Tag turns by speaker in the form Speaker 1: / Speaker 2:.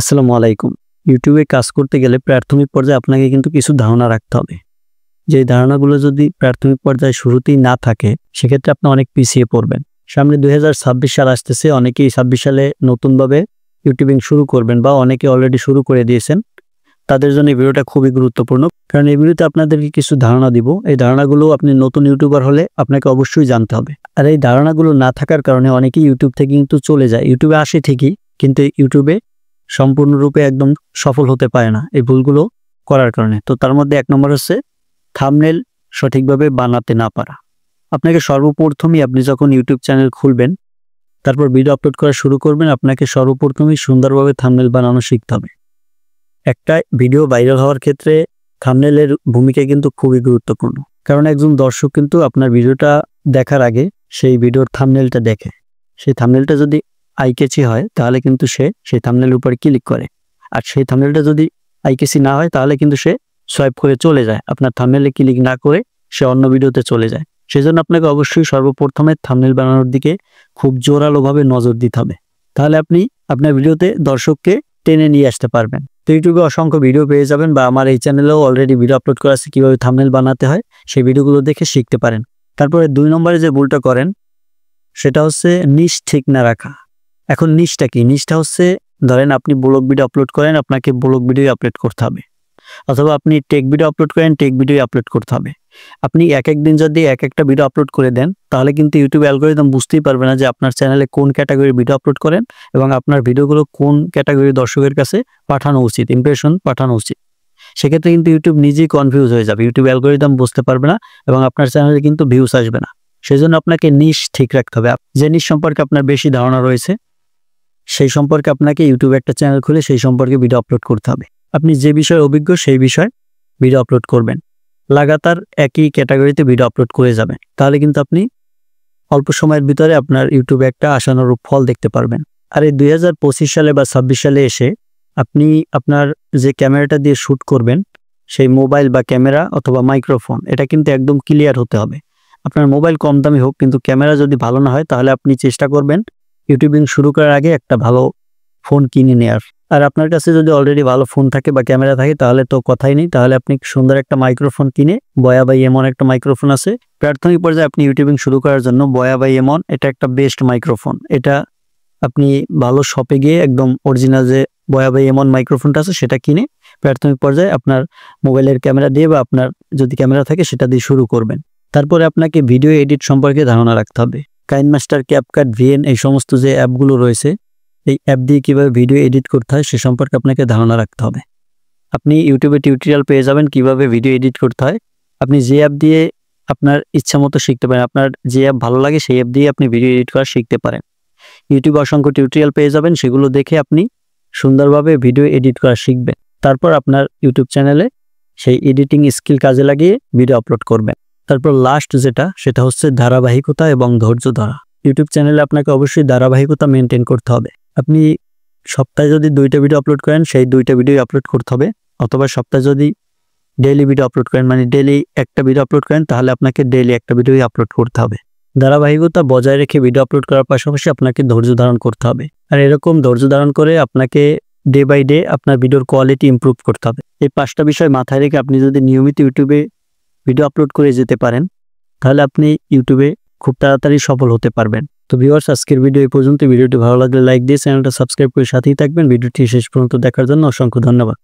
Speaker 1: আসসালামু আলাইকুম। ইউটিউবে কাজ করতে গেলে প্রাথমিক পর্যায়ে আপনাকে কিন্তু কিছু ধারণা রাখতে হবে। যে ধারণাগুলো যদি প্রাথমিক পর্যায়ে শুরুতেই না থাকে, সেক্ষেত্রে আপনি অনেক পিছিয়ে পড়বেন। সামনে ২০২৬ সাল আসতেছে। অনেকেই ২৬ সালে নতুনভাবে ইউটিউবিং শুরু করবেন বা অনেকে অলরেডি শুরু করে দিয়েছেন। তাদের জন্য এই ভিডিওটা খুবই গুরুত্বপূর্ণ। কারণ এই ভিডিওতে আপনাদেরকে কিছু ধারণা দিব। এই ধারণাগুলো আপনি নতুন ইউটিউবার হলে আপনাকে অবশ্যই জানতে হবে। আর এই ধারণাগুলো না থাকার কারণে অনেকেই ইউটিউব থেকে কিন্তু চলে যায়। ইউটিউবে আসে ঠিকই, কিন্তু ইউটিউবে সম্পূর্ণরূপে একদম সফল হতে পারে না এই ভুলগুলো করার কারণে। তো তার মধ্যে ১ নম্বর হচ্ছে থাম্বনেল সঠিকভাবে বানাতে না পারা। আপনাকে সর্বপ্রথমই আপনি যখন ইউটিউব চ্যানেল খুলবেন, তারপর ভিডিও আপলোড করা শুরু করবেন, আপনাকে সর্বপ্রথমই সুন্দরভাবে থাম্বনেল বানানো শিখতে হবে। একটা ভিডিও ভাইরাল হওয়ার ক্ষেত্রে থাম্বনেলের ভূমিকা কিন্তু খুবই গুরুত্বপূর্ণ। কারণ একজন দর্শক কিন্তু আপনার ভিডিওটা দেখার আগে সেই ভিডিওর থাম্বনেলটা দেখে। সেই থাম্বনেলটা যদি আই ক্যাচি হয় তাহলে কিন্তু সে সেই থাম্বনেলের উপর ক্লিক করে। আর সেই থাম্বনেলটা যদি আই ক্যাচি না হয় তাহলে কিন্তু সে সোয়াইপ করে চলে যায়। আপনার থাম্বনেলে ক্লিক না করে সে অন্য ভিডিওতে চলে যায়। সেজন্য আপনাকে অবশ্যই সর্বপ্রথমে থাম্বনেল বানানোর দিকে খুব জোরালোভাবে নজর দিতে হবে। তাহলে আপনি আপনার ভিডিওতে দর্শককে টেনে নিয়ে আসতে পারবেন। তো ইউটিউবে অসংখ্য ভিডিও পেয়ে যাবেন, বা আমার এই চ্যানেলেও অলরেডি ভিডিও আপলোড করা আছে কীভাবে থাম্বনেল বানাতে হয়, সেই ভিডিওগুলো দেখে শিখতে পারেন। তারপরে ২ নম্বরে যে ভুলটা করেন সেটা হচ্ছে নিশ ঠিক না রাখা। এখন নিশটা কি? নিশটা হচ্ছে, ধরেন আপনি ব্লগ ভিডিও আপলোড করেন, আপনাকে ব্লগ ভিডিও আপলোড করতে হবে। অথবা আপনি টেক ভিডিও আপলোড করেন, টেক ভিডিও আপলোড করতে হবে। আপনি এক দিন যদি একটা ভিডিও আপলোড করে দেন, তাহলে কিন্তু ইউটিউব অ্যালগরিদম বুঝতেই পারবে না যে আপনার চ্যানেলে কোন ক্যাটাগরির ভিডিও আপলোড করেন এবং আপনার ভিডিওগুলো কোন ক্যাটাগরির দর্শকের কাছে পাঠানো উচিত, ইমপ্রেশন পাঠানো উচিত। সেক্ষেত্রে কিন্তু ইউটিউব নিজেই কনফিউজ হয়ে যাবে। ইউটিউব অ্যালগরিদম বুঝতে পারবে না এবং আপনার চ্যানেলে কিন্তু ভিউস আসবে না। সেজন্য আপনাকে নিশ ঠিক রাখতে হবে। যে নিশ সম্পর্কে আপনার বেশি ধারণা রয়েছে, সেই সম্পর্কে আপনাকে ইউটিউবে একটা চ্যানেল খুলে সেই সম্পর্কে ভিডিও আপলোড করতে হবে। আপনি যে বিষয়ে অভিজ্ঞ সেই বিষয়ে ভিডিও আপলোড করবেন। লাগাতার একই ক্যাটাগরিতে ভিডিও আপলোড করে যাবেন, তাহলে কিন্তু আপনি অল্প সময়ের ভিতরে আপনার ইউটিউবে একটা আশানুরূপ ফল দেখতে পারবেন। আর এই ২০২৫ সালে বা ২৬ সালে এসে আপনি আপনার যে ক্যামেরাটা দিয়ে শ্যুট করবেন, সেই মোবাইল বা ক্যামেরা অথবা মাইক্রোফোন, এটা কিন্তু একদম ক্লিয়ার হতে হবে। আপনার মোবাইল কম দামি হোক, কিন্তু ক্যামেরা যদি ভালো না হয় তাহলে আপনি চেষ্টা করবেন ইউটিউবিং শুরু করার আগে একটা ভালো ফোন কিনে নেওয়ার। আর আপনার কাছে যদি অলরেডি ভালো ফোন থাকে বা ক্যামেরা থাকে তাহলে তো কথাই নেই। তাহলে আপনি সুন্দর একটা মাইক্রোফোন কিনে, বয়া বাই এমন একটা মাইক্রোফোন আছে। প্রাথমিক পর্যায়ে আপনি ইউটিউবিং শুরু করার জন্য বয়া বাই এমন এটা একটা বেস্ট মাইক্রোফোন। এটা আপনি ভালো শপে গিয়ে একদম অরিজিনাল যে বয়া বাই এমন মাইক্রোফোনটা আছে সেটা কিনে প্রাথমিক পর্যায়ে আপনার মোবাইলের ক্যামেরা দিয়ে বা আপনার যদি ক্যামেরা থাকে সেটা দিয়ে শুরু করবেন। তারপরে আপনাকে ভিডিও এডিট সম্পর্কে ধারণা রাখতে হবে। কাইনমাস্টার, ক্যাপকাট, ভিএন, এই সমস্ত যে অ্যাপগুলো রয়েছে, এই অ্যাপ দিয়ে কীভাবে ভিডিও এডিট করতে হয় সে সম্পর্কে আপনাকে ধারণা রাখতে হবে। আপনি ইউটিউবে টিউটোরিয়াল পেয়ে যাবেন কিভাবে ভিডিও এডিট করতে হয়। আপনি যে অ্যাপ দিয়ে আপনার ইচ্ছা মতো শিখতে পারেন, আপনার যে অ্যাপ ভালো লাগে সেই অ্যাপ দিয়ে আপনি ভিডিও এডিট করা শিখতে পারেন। ইউটিউবে অসংখ্য টিউটোরিয়াল পেয়ে যাবেন, সেগুলো দেখে আপনি সুন্দরভাবে ভিডিও এডিট করা শিখবেন। তারপর আপনার ইউটিউব চ্যানেলে সেই এডিটিং স্কিল কাজে লাগিয়ে ভিডিও আপলোড করবেন। তারপর লাস্ট যেটা, সেটা হচ্ছে ধারাবাহিকতা এবং ধৈর্য ধরা। ইউটিউব চ্যানেলে আপনাকে অবশ্যই ধারাবাহিকতা মেনটেন করতে হবে। আপনি সপ্তাহে যদি 2টা ভিডিও আপলোড করেন, সেই 2টা ভিডিও আপলোড করতে হবে। অথবা সপ্তাহে যদি ডেইলি ভিডিও আপলোড করেন, মানে ডেইলি একটা ভিডিও আপলোড করেন, তাহলে আপনাকে ডেইলি একটা ভিডিওই আপলোড করতে হবে। ধারাবাহিকতা বজায় রেখে ভিডিও আপলোড করার পাশাপাশি আপনাকে ধৈর্য ধারণ করতে হবে। আর এরকম ধৈর্য ধারণ করে আপনাকে ডে বাই ডে আপনার ভিডিওর কোয়ালিটি ইমপ্রুভ করতে হবে। এই 5টা বিষয় মাথায় রেখে আপনি যদি নিয়মিত ইউটিউবে ভিডিও আপলোড করে যেতে পারেন, তাহলে আপনি ইউটিউবে খুব তাড়াতাড়ি সফল হতে পারবেন। তো ভিউয়ার্স, আজকের ভিডিও এই পর্যন্ত। ভিডিওটি ভালো লাগলে লাইক দিয়ে চ্যানেলটা সাবস্ক্রাইব করে সাথেই থাকবেন। ভিডিওটি শেষ পর্যন্ত দেখার জন্য অসংখ্য ধন্যবাদ।